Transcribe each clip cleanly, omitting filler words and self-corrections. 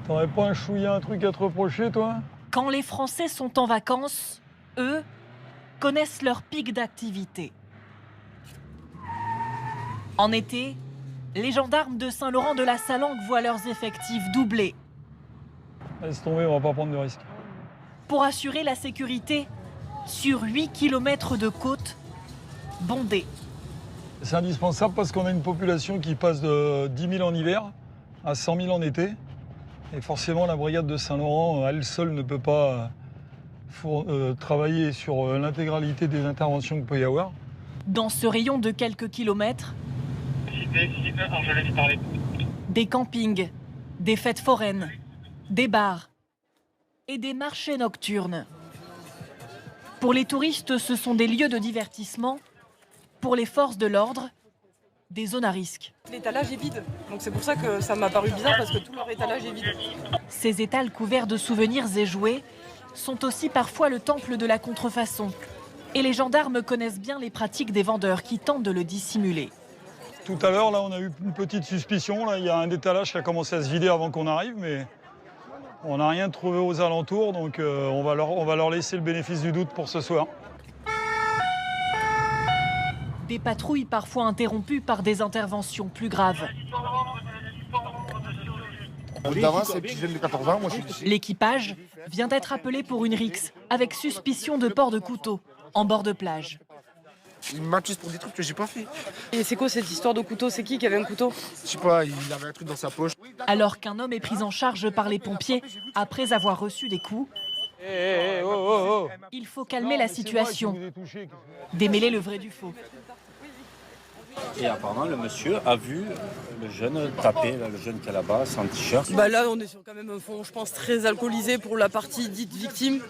T'aurais pas un chouïa, un truc à te reprocher, toi? Quand les Français sont en vacances, eux connaissent leur pic d'activité. En été, les gendarmes de Saint-Laurent-de-la-Salanque voient leurs effectifs doubler. Laisse tomber, on va pas prendre de risques. Pour assurer la sécurité sur 8 km de côte bondée. C'est indispensable parce qu'on a une population qui passe de 10 000 en hiver à 100 000 en été. Et forcément, la brigade de Saint-Laurent, elle seule, ne peut pas travailler sur l'intégralité des interventions qu'il peut y avoir. Dans ce rayon de quelques kilomètres, des campings, des fêtes foraines, des bars et des marchés nocturnes. Pour les touristes, ce sont des lieux de divertissement. Pour les forces de l'ordre, des zones à risque. L'étalage est vide, donc c'est pour ça que ça m'a paru bizarre parce que tout leur étalage est vide. Ces étals couverts de souvenirs et jouets sont aussi parfois le temple de la contrefaçon. Et les gendarmes connaissent bien les pratiques des vendeurs qui tentent de le dissimuler. Tout à l'heure, là, on a eu une petite suspicion. Là, il y a un étalage qui a commencé à se vider avant qu'on arrive, mais on n'a rien trouvé aux alentours, donc on va leur laisser le bénéfice du doute pour ce soir. Des patrouilles parfois interrompues par des interventions plus graves. L'équipage vient d'être appelé pour une rixe avec suspicion de port de couteau en bord de plage. Il m'accuse pour des trucs que j'ai pas fait. Et c'est quoi cette histoire de couteau? C'est qui avait un couteau? Je sais pas, il avait un truc dans sa poche. Alors qu'un homme est pris en charge par les pompiers après avoir reçu des coups, il faut calmer la situation, démêler le vrai du faux. Et apparemment, le monsieur a vu le jeune taper, là, le jeune qui est là-bas, sans t-shirt. Bah là, on est sur quand même un fond, je pense, très alcoolisé pour la partie dite victime.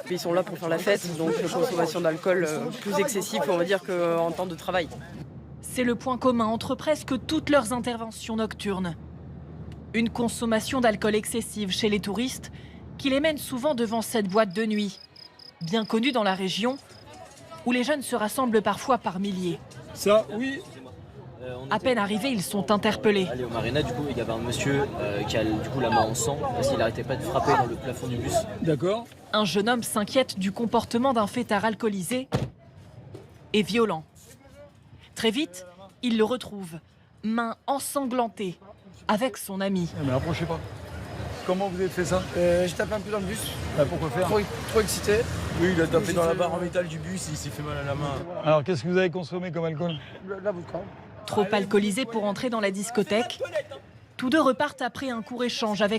Ils sont là pour faire la fête, donc la consommation d'alcool plus excessive, on va dire, qu'en temps de travail. C'est le point commun entre presque toutes leurs interventions nocturnes. Une consommation d'alcool excessive chez les touristes qui les mène souvent devant cette boîte de nuit, bien connue dans la région, où les jeunes se rassemblent parfois par milliers. Ça, oui. À peine arrivés, ils sont interpellés. Allez au Marina, du coup, il y avait un monsieur qui a du coup la main en sang parce qu'il n'arrêtait pas de frapper dans le plafond du bus. D'accord. Un jeune homme s'inquiète du comportement d'un fêtard alcoolisé et violent. Très vite, il le retrouve, main ensanglantée, avec son ami. Mais approchez pas. Comment vous avez fait ça? J'ai tapé un peu dans le bus. Pourquoi faire? Trop excité. Oui, il a tapé dans la barre en métal du bus et il s'est fait mal à la main. Alors, qu'est-ce que vous avez consommé comme alcool? La vodka. Trop alcoolisés pour entrer dans la discothèque, tous deux repartent après un court échange avec